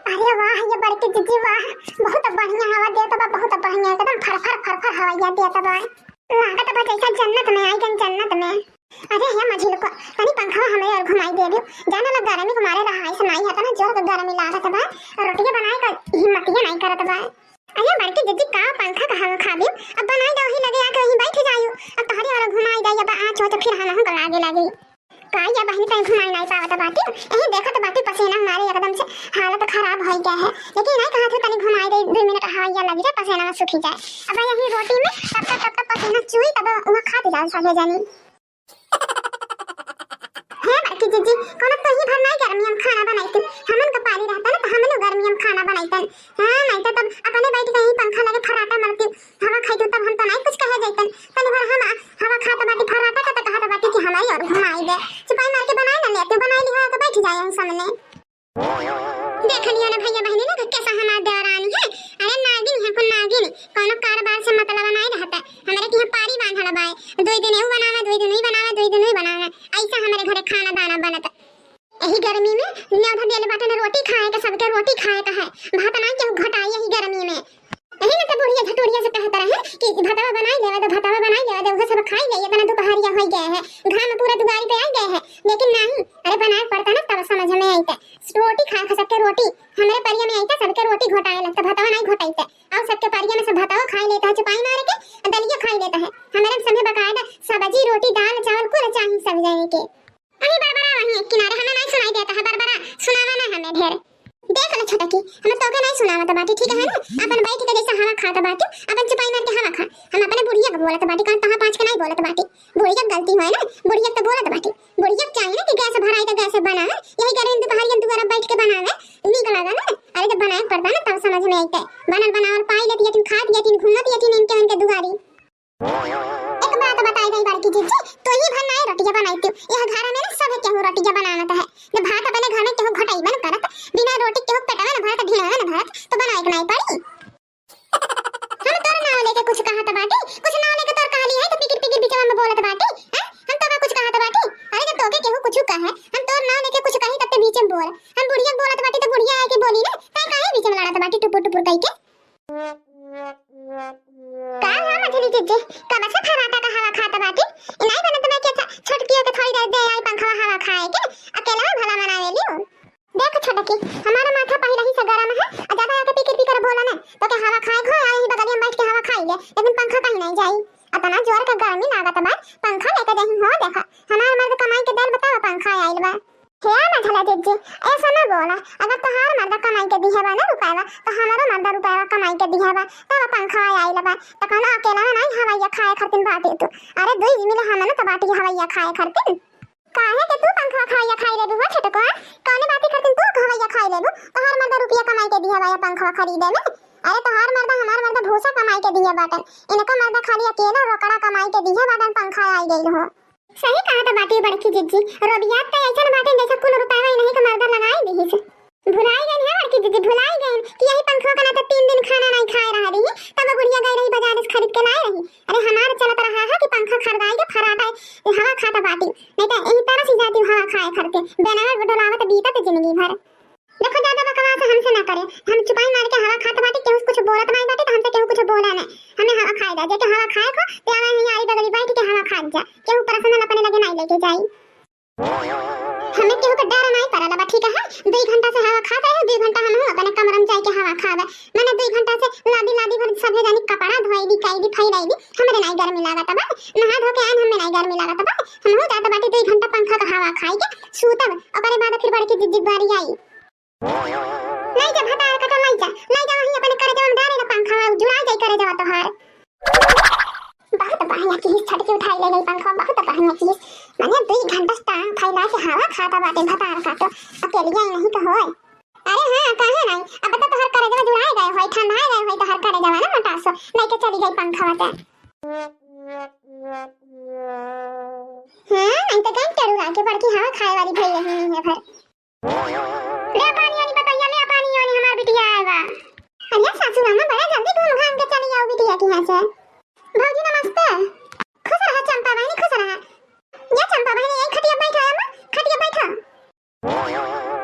अरे वाह ये बड़की जीजी वाह, बहुत बढ़िया हवा देता बा, बहुत बढ़िया एकदम फरफर फरफर हवाइया देता बा। लागत बा जैसा जन्नत में आई गन, जन्नत में। अरे ये मझिल को तनी पंखा हमें और घुमाई दे दियो, जाना लग गर्मी को मारे रहा ऐसा नहीं है ना, जोर के गर्मी लागत बा और रोटियां बनाए का हिम्मत नहीं करत बा। अरे बड़की जीजी का पंखा का हवा खा दियो, अब बनाई दो ही लगे आके वहीं बैठ जाइयो, अब तोहरी और घुमाई दे अब आ चो तो फिर हम लागे लागे काया बहनी तई घुमाई नहीं पावत बाटी, यही देखत बाटी पसीना मारे एकदम से हालत खराब हो गया है, लेकिन नहीं कहा था तनी घुमाई दे 2 मिनट हवाइया लग जाए पसीना में सूख जाए। अब यही रोटी में तब तक पसीना चुई तब वहां खाते जाओ सके जानी। है बड़की जीजी कोनो तो ही भर नहीं गर्मी हम खाना बनाईते, हमन का पानी रहता ना तो हमन गर्मी हम खाना बनाईतन। हां नहीं तो तब अपने बैठ के ही पंखा लगे फराटा मारती हवा खाइतो तब हम तो नहीं कुछ कहे जाइतन, तनी भर हम हवा खाता बाटी फराटा का तो कहत बाटी कि हमारी और घुमाई दे, चिपाई मार के बनाई ना ले तू बनाई लिहा तो बैठ जाए हम सामने। देख लियो ना भैया बहनी ने कैसा हमार देवरानी है, अरे नागिन है को नागिन, कोनो कारोबार से मतलब नहीं रहता, हमारे के पारी बांधल बाए, 2 दिन यू बनावे 2 दिन ही बनावे 2 दिन ही बनावे, ऐसा हमारे घरे खाना दाना बनत। यही गर्मी में न्योधा देले बाटे ने रोटी खाए का, सबके रोटी खाए का है, भात नहीं केहू घटाई यही गर्मी में। यही ना तो बुढ़िया झटोरिया से कहत रहे कि भातवा बनाई देवे तो भातवा बनाई देवे वो सब खाई ले, इतना दोपहरिया हो गए है, घाम पूरा दुआरी पे आ गए है, लेकिन नहीं अरे बनाए पड़ता ना तब समझ में आईता, रोटी खा खा सबके रोटी हमारे परिया में आईता, सबके रोटी घोटाए लगता भातवा नहीं घोटाईता, और सबके परिया में सब भातवा खाई लेता है, चुपाई मार के दलिया खाई लेता है, हमारे समय बकायदा सब्जी रोटी दाल चावल कुल चाहिए सब जाने के। अरे बरबरा वही किनारे हमें नहीं सुनाई देता है, बरबरा सुनावा ना हमें ढेर। देख ले छोटा की हमें तो नहीं सुनावत बाटी, ठीक है ना, अपन बैठ के जैसा हवा खाता बाटी अपन चुपाई मार के हवा खा, हम अपने बुढ़िया को बोलत बाटी कहां तहां पांच के नहीं बोलत बाटी, बुढ़िया गलती है ना, बुढ़िया तो बोलत बाटी, बुढ़िया चाहिए ना कि गैस भराई तो गैस बना है, यही गर्मी दोपहरिया दुआरा बैठ के बनावे नीक लगा ना, अरे जब बनाए पड़ता ना तब समझ में आईता, बनल बनावल पाई लेती है, खा दिया तीन घूमत है तीन इनके दुआरी। एक बात बताई गई बड़की जीजी, तो ही भर नहीं रोटियां बनाईती, यह घर में ना सब केहू रोटियां बनावत है, जब भात अपने घर में केहू घटाई बन करत, बिना रोटी केहू पेटवा ना भरत ढीला ना भरत तो बनाए नहीं पड़ी। हम तोर नाव लेके कुछ कहत बाटी, कुछ नाव लेके तोर कहली है तो पिकिर पिकिर बीच में बोलत बाटी, हैं हम तो कुछ कहत बाटी, अरे जब तोके केहू कुछ कहे हम तोर नाव लेके कुछ कही तब बीच में बोल, हम बुढ़िया बोलत बाटी तो बुढ़िया आके बोली ना, तै काहे बीच में लड़त बाटी टुपुर टुपुर कह के। का है मछली जीजी कब से फराटा का हवा खाता बाटी, नहीं बनत मैं के छोटकियों के थोड़ी देर दे आई पंखा हवा खाए के अकेला भला मनावे लियो। देख छोटकी हमारा माथा पहले ही से गरम है, आ ज्यादा आके पिकर पिकर बोला ना तो के हवा खाए खो आई बगल में बैठ के हवा खाई ले, लेकिन पंखा कहीं नहीं जाई, अपना जोर का गर्मी लागत बा पंखा लेके जही हो, देखा हमार मर्द कमाई के देल बताओ पंखा आइल बा। क्या मझला जीजी ऐसा ना बोला, अगर तोहार मर्द कमाई के दिया बा ना रुपया तो हमारो मर्द रुपया कमाई के दिया बा तब पंखा आइल बा, तो कहना अकेला नहीं हवाइया खाए खातिर बाटे तू, अरे दुई मिले हम ना तो बाटी हवाइया खाए खातिर, काहे के तू पंखा खाइया खाई लेबू हो छोटको, कौन बात करतिन तू हवाइया खाई लेबू, तोहार मर्द रुपया कमाई के दिया बा पंखा खरीदे में, अरे तोहार मर्द हमार मर्द भूसा कमाई के दिया बाटन, इनको मर्द खाली अकेला रोकड़ा कमाई के दिया बाटन पंखा आई गइल हो। सही कहा तो बाटी बड़की जीजी, रोबियात तो ऐसा बाटे जैसे कुल रुपया ही नहीं तो मर्द लगाई दी से, भुलाई गई है बड़की जीजी भुलाई गई कि यही पंखा का ना तो 3 दिन खाना नहीं खाए रहा रही, तब बुढ़िया गई रही बाजार से खरीद के लाए रही, अरे हमार चलत रहा है कि पंखा खरीदाई के फराटा हवा खाता बाटी, नहीं तो यही तरह से जाती हवा खाए करके बनावट बडोलावत बीता तो जिंदगी भर। देखो ज्यादा बकवास हमसे ना करे, हम चुपाई मार के हवा खाता बाटी केहू कुछ बोलत नहीं बाटी तो हमसे केहू कुछ बोला नहीं, हमें हवा खाए जा जेके हवा खाए को ते आवे ही आरी बगली बैठ के हवा खा जा, केहू पर्सनल अपने लगे नहीं लेके जाई, हमें केहू का डर नहीं पड़ला बा, ठीक है 2 घंटा से हवा खाता है, 2 घंटा हम अपने कमरा में जाके हवा खावे, मैंने 2 घंटा से लादी भर सभे जानी कपड़ा धोई दी काई दी फैलाई दी, हमरे नहीं गर्मी लागत बा, नहा धो के आन हमें नहीं गर्मी लागत बा, हम हो जात बाटी 2 घंटा पंखा का हवा खाई के सूतब, ओकरे बाद फिर बड़की जिद्दी बारी आई नहीं जा भतार कटो नहीं जा वहीं अपने करे जाओ डारे ना पंखा जुड़ा जाई करे जाओ तोहार, बहुत बढ़िया चीज छटके उठाई ले गई पंखा, बहुत बढ़िया चीज, माने 2 घंटा टांग फैला के हवा खाता बाटे भतार काटो अकेलिया नहीं तो होय, अरे हां काहे नहीं अब तो तोहर करे जाओ जुड़ाए गए होय ठंडाए गए होय तोहर करे जाओ ना मटासो नहीं के चली गई पंखा वाते, हां नहीं तो कहीं टरू आके बड़की हवा खाए वाली भई नहीं है भर, ले पानी वाली बताइए, ले पानी वाली हमार बिटिया आएगा, अरे सासू मामा बड़ा जल्दी घूम घाम के चली आओ बिटिया के यहां से। भौजी नमस्ते, खुश रहा चंपा बहनी खुश रहा, ये चंपा बहनी यही खटिया बैठा है, खटिया बैठा,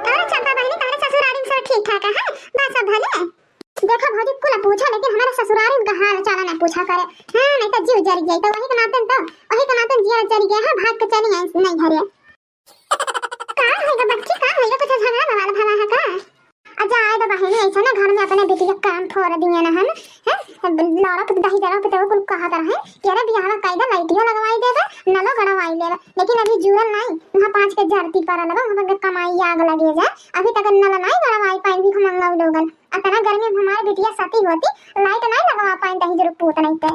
और चंपा बहनी तुम्हारे ससुराल में सब ठीक ठाक है, धले देखा भौजी कुला पूछा, लेकिन हमारा ससुराल का हाल चाल ना पूछा करे। हां नहीं तो जीव जल गई, तो वही के नातन जीव जल गया है, भाग के चली आई नहीं घरे। का होगा बच्ची, का होगा कुछ झगड़ा बवाल भला है का? अच्छा आए तो बहन ऐसा ना घर में अपने बेटी का काम फोड़ दिए ना हम हैं, लड़ा के दही जरा के तो कुल कहा कर है कि अरे बियाह कायदा लाइटियो लगवाई देबे, नलो गड़वाई लेबे, लेकिन अभी जुड़ल नहीं वहां 5 के धरती पर लगा, वहां के कमाई आग लगे जा, अभी तक नल नहीं गड़वाई पाई भी मंगाऊ लोगन। अतना गर्मी में हमारी बेटिया सती होती, लाइट नहीं लगवा पाई दही जरूर पूत नहीं ते।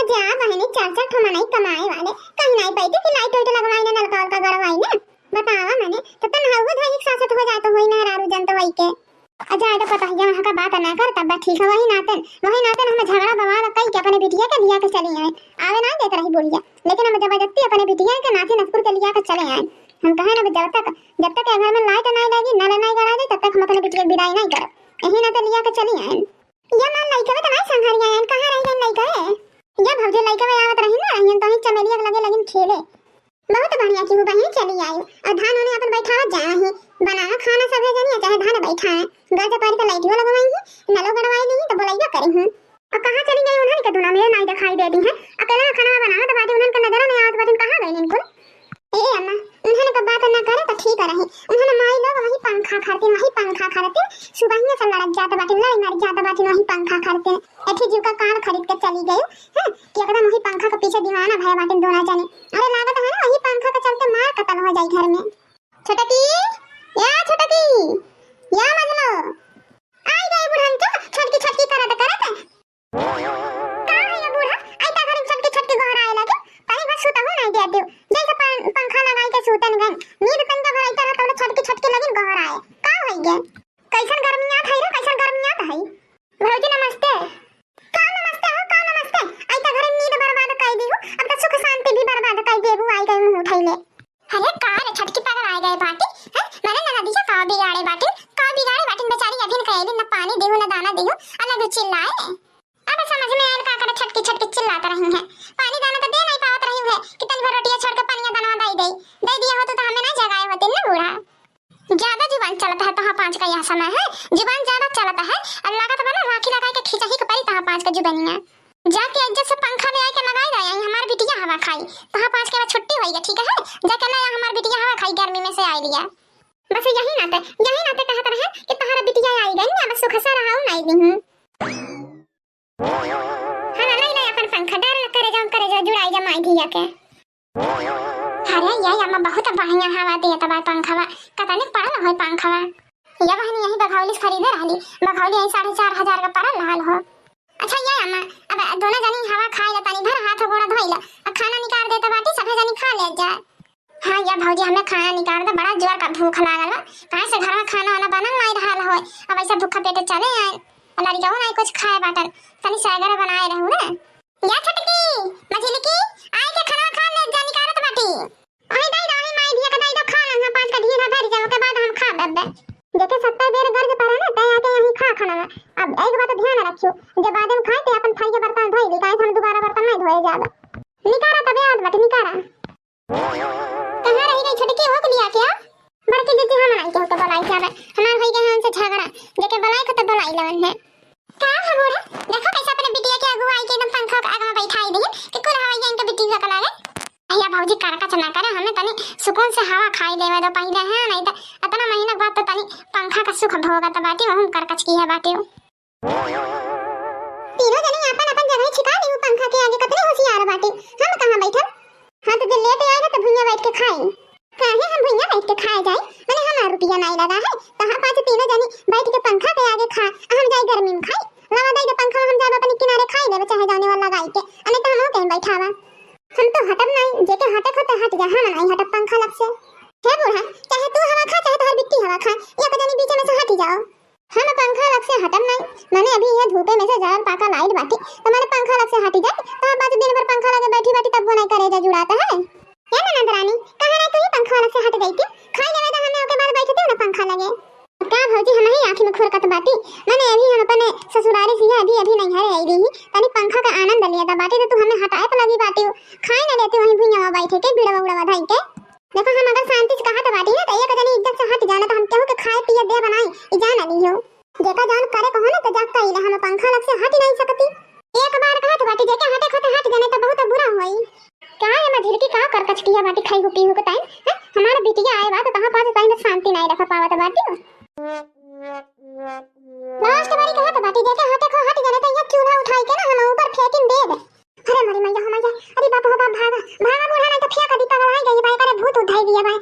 अच्छा बहन 4-4 ठो नहीं कमाए वाले कहीं नहीं पाई कि लाइट लगवाई ने नलका का गड़वाई ने, बतावा मैंने तो तन हवा धाई सासत हो जाए तो होई ना रारू जन तो वही के। अच्छा तो पता है यहाँ का बात ना कर तब ठीक है, वही नातन हम झगड़ा बवाल कई के अपने बिटिया के लिया के चले आवे ना देत रही बोलिया, लेकिन हम जबरदस्ती अपने बिटिया के नाथे नसपुर के लिया के चले आए। हम कहे ना जब तक घर में लाइट नहीं लगी नल नहीं गड़ा दे तब तक हम अपने बिटिया विदाई नहीं करब, यही ना तो लिया के चले आए। ये मान लइका तो नहीं संघारिया आए, कहां रही गन लइका है ये भौजे लइका में आवत रही ना, यन तो ही चमेलिया लगे लगिन खेले बहुत बढ़िया की हो बहन चली आई। और धान होने अपन बैठा जा ही बनाना खाना सब है जानिए, चाहे धान बैठा है गाज पर के लाइटियो लगवाई है, नलो गड़वाई नहीं तो बोलाइया करी हूं। और कहां चली गई उन्होंने के दुना में नहीं दिखाई देती है, अकेला खाना बना तो बाटे उन्होंने नजर नहीं आवत, बाटे कहां गई इनको। ए अम्मा उन्होंने का बात ना करे तो ठीक रही, उन्होंने माई लोग वही पंखा खाते सुबह ही से लड़क जाता बाटे, लड़ी मर जाता बाटे, वही पंखा खाते एठी जीव का कार खरीद के चली गई है कि एकदम वही पंखा के पीछे दीवाना भय बाटे दोना जाने। अरे लागत है ना वही पंखा के चलते मार कतल हो जाई घर में। छोटकी या मजलो आई गई बुढ़न तो छटकी करत का है ये बूढ़ा ऐसा घर छटकी घर आए लगे कहीं बस सुता हो नहीं देते जैसे पंखा लगाई के सुतन गन नींद तंग भर ऐसा तो छटकी लगिन घर आए का होई गे कैसन गर्मियां है रे, कैसन गर्मियां है भौजी नमस्ते। का नमस्ते ऐसा घर नींद बर्बाद कर दी हो, अब तो सुख शांति भी बर्बाद कर देबू आई गई मुंह उठाई ले। अरे का रे छटकी पागल आ गए बाटी हैं, मैंने ना दिशा का बिगाड़े बाटी बेचारी अभी कहली ना पानी देहू ना दाना देहू अलग चिल्लाए। अब समझ में आयल का करे छटकी चिल्लाता रही है, पानी दाना तो दे नहीं पावत रही है कि तन भर रोटियां छोड़ के पानी दाना दे दिया होता तो हमें ना जगाए होते ना बूढ़ा। ज्यादा जुबान चलता है तो 5 का यह समय है, जुबान ज्यादा चलता है अल्लाह का तो बना राखी लगा के खींचा ही पड़ी तो 5 का जुबानिया जाके इज्जत से पंखा ले आके लगाई रहा है हमार बिटिया हवा खाई तो 5 के बाद छुट्टी होई ठीक है, जाके ना हमार बिटिया हवा खाई गर्मी में से आई लिया बस यही नाते कहत रहे कि तोहरा बिटिया आई गई ना बस सुख से रहाऊ नहीं दी हूं। हां नहीं अपन पंखा डाल करे जाओ जुड़ाई जा माई धिया के। अरे ये अम्मा बहुत बढ़िया हवा दे तबा पंखा कता नहीं पड़ल हो पंखा ये बहन यही बघौली खरीदे रहली, बघौली 4,500 का पड़ल रहल हो। अच्छा ये अम्मा अब दोनों जनी हवा खाए ला तनी भर हाथ गोड़ा धोइला और खाना निकाल देता बाटी सभे जनी खा ले जाए। हां या भौजी हमें खाना निकाल दे, बड़ा जोर का भूख लागल बा, कहां से घर में खाना वाला बनल नहीं रहल हो, अब ऐसा भूखा पेट चले आए लड़का नहीं कुछ खाए बाटल तनी सागर बनाए रहू ना। या छटकी मछली की आई के खाना खा ले जा निकालत बाटी ओही दई माई धिया का दई दो खाना ना 5 का ढीला भर जाओ के बाद हम खा बब्बे देखे 70 बेर गर्ज पड़ा ना तय आके यही खा खाना। अब एक बात ध्यान रखियो जब बाद में खाए ते अपन थाई के बर्तन धोई ली काहे हम दोबारा बर्तन नहीं धोए जाबे निकारा तबे आज बाटी निकारा। कहां रही गई छटकी हो के लिया क्या बड़की दीदी हम नहीं के बनाई जाबे हमार होई गए हमसे झगड़ा जेके बनाई के तो बनाई लगन है का है बूढ़ा देखो कैसे अपने बिटिया के अगुवाई के एकदम पंखा के आगे में बैठाई दी कि कुल हवा इनके बिटिया का लागे। भैया भौजी कारका चना करे हमें तनी सुकून से हवा खाई देवे तो पहले है नहीं तो इतना महीना बाद तो तनी पंखा का सुख भोगा तो बाटी हम करकच की है बाटी तीनों जने अपन जगह छिपा दी पंखा के आगे कितने होशियार बाटी हम कहां बैठल। हां तो लेट आए ना तो भुइया बैठ के खाई काहे हम भुइया बैठ के खाए जाए मैंने हमारा रुपया नहीं लगा है तो हम 5 तीनों जने बैठ के पंखा के आगे खा हम जाए गर्मी में खाई लगा दे पंखा हम जाए अपने किनारे खाई ले चाहे जाने वाला लगाई के अने तो हम कहीं बैठावा हम तो हटब नहीं जेके हटे खते हट जा हम नहीं हटब पंखा लग से हे बूढ़ा चाहे तू हवा खा चाहे तोहर बिट्टी हवा खा या को जानी बीच में से हट जाओ हम पंखा लग से हटब नहीं मैंने अभी ये धूपे में से जल पाका लाइट बाटी तो मैंने पंखा लग से हट जाए तो हम 5 दिन भर पंखा लगे बैठी बैठी तब वो नहीं करेजा जुड़ाता है क्या ना नंदरानी कहां रही तू ही पंखा लग से हट गई थी खाई लेवे तो हमें ओके बाद बैठते ना पंखा लगे क्या भौजी हम ही आंखें में खुरकत बाटी मैंने अभी हम अपने ससुराल से अभी नहीं हरे आई रही तनी पंखा का आनंद लिया था बाटी तो तू हमें हटाए तो लगी बाटी खाए ना लेते वहीं भुइया बैठे के बिड़वा उड़वा धाई के देखो हम अगर शांति से कहा तो बाटी ना तो एक जनी इज्जत से हट जाना तो हम केहू के खाए पिए दे बनाई ई जान ली हो जेका जान करे कहो ना तो जागता इले हम पंखा लग से हट नहीं सकती। एक बार कहत बाटी जेके हटे खते हट जाने तो बहुत बुरा होई। क्या है मैं झिड़की का कर कचकिया बाटी खाई हो पी हो के टाइम है हमारा बिटिया आए बात कहां पास टाइम शांति नहीं रख पावत बाटी। लास्ट बारी कहत बाटी जेके हटे खो हट जाने तो ये चूल्हा उठाई के ना हम ऊपर फेंकिन दे दे। अरे मरी मैया हो मैया अरे बाप हो बाप भागा भागा बूढ़ा नहीं तो फेंक दी पागल आई गई भाई करे भूत उठाई दिया भाई।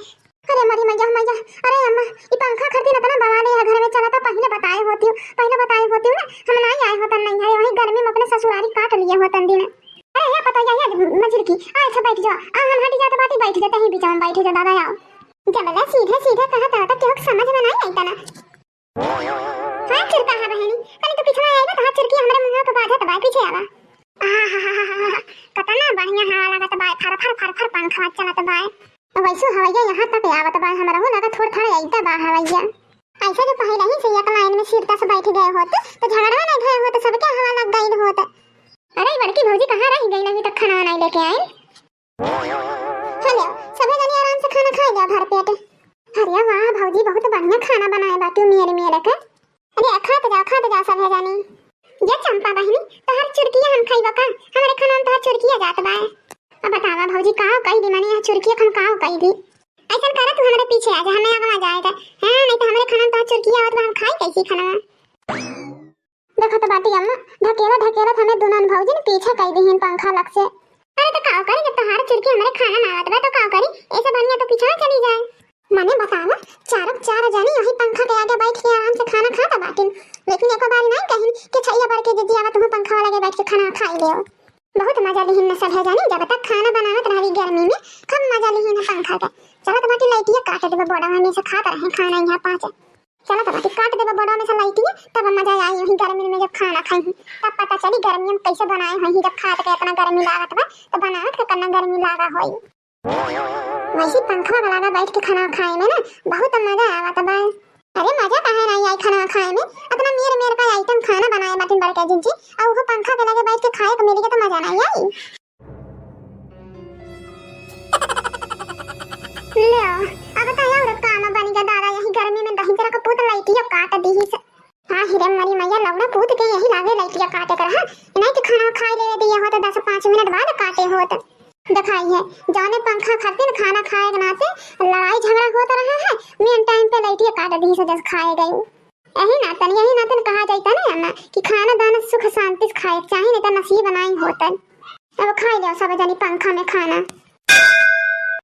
अरे मरी मैया हो मैया अरे अम्मा ये पंखा खरीदी ना बवा दे घर में चला था पहले बताए होती हूं ना हम नहीं आए होतन नहीं है वही गर्मी में अपने ससुरारी काट लिए होतन दिन। अरे है पता है मजर की आए से बैठ जा हम हट जाते बाटी बैठ जाते ही बीच में बैठ जा दादा आओ जब सीधे सीधे कहता था क्यों समझ में नहीं आता ना। हां चिरका है बहनी कल तो पिछड़ा आएगा तो हाथ चिरकी हमरे मुंह पे बाधा तो पीछे आवा कतना बढ़िया हवा लागत बा फर फर फर फर पंखा चलत बा वैसे हवैया यहां तक आवत बा हमरा हो लगा थोड़ थोड़ा आइता बा हवैया ऐसा जो पहले ही से एक लाइन में सिरता से बैठ गए होते तो झगड़ा नहीं गए होते सबके हवा लग गई होते। अरे बड़की भौजी कहां रह गई अभी तक खाना नहीं लेके आई। हेलो सभी जने आराम से खाना खा जा भर पेट। अरे वाह भौजी बहुत बढ़िया खाना बनाए बाटू मेरे के। अरे खाते जा सब है जानी ये चंपा बहनी तहर चुरकिया हम खाइबा का हमरे खाना में तहर चुरकिया जात बा। अब बतावा भौजी काओ कई दी माने चुरकिया खन काओ कई दी ऐसा करे तू हमरे पीछे आ जा हमें आगे जाएगा हां नहीं तो हमरे खाना में तहर चुरकिया आवत हम खाई कैसी खाना। देखो तो बाटी अम्मा ढकेला हमें दोनों भौजी ने पीछे कई दी पंखा लग से। अरे तो काओ करे जब तहर चुरकिया हमरे खाना में आवत बा तो काओ करी ऐसा बढ़िया तो पीछे चली जाए। माने बतावा चार जानी यही पंखा के आगे बैठ के आराम से खाना खाता बाटी लेकिन एक बार नहीं कहीं कि छैया बढ़ के दीदी आवा तुम पंखा वाला के बैठ के खाना खाई ले बहुत मजा लिहिन न सब है जानी जब तक खाना बनावत रही गर्मी में कब मजा लिहिन पंखा का। चला तो बाटी लाइटिया काट देबे बड़ा में से खाता रहे खाना यहां पांच चला तो बाटी काट देबे बड़ा में से लाइटिया तब मजा आई यही गर्मी में जब खाना खाई तब पता चली गर्मी में कैसे बनाए हई जब खात के इतना गर्मी लागत बा तो बनावत के कन्ना गर्मी लागा होई। वैसे पंखा वाला बैठ के खाना खाए में ना बहुत मजा आवत बा। अरे मजा काहे नहीं आई खाना खाए में अपना मेरे का आइटम खाना बनाए बाटी बड़का जिंजी और वो पंखा के लगे बैठ के खाए तो मेरे के तो मजा नहीं आई। ले अब तो यार काम बन गया दादा यही गर्मी में दही जरा का पूत लाइटिया काट दी ही से। हां हिरे मरी मैया लवड़ा पूत के यही लागे लाइटिया काटे कर हां नहीं तो खाना खाए ले दिया होता 10-5 मिनट बाद काटे होता। दिखाई है जाने पंखा खाते न खाना खाए के नाते लड़ाई झगड़ा होता रहा है मेन टाइम पे लाइटिया काट दी से जस खाए गई यही नातन कहा जाता ना अम्मा कि खाना दाना सुख शांति से खाए चाहे नहीं तो नसीब बनाई होता। अब खाई ले सब जानी पंखा में खाना।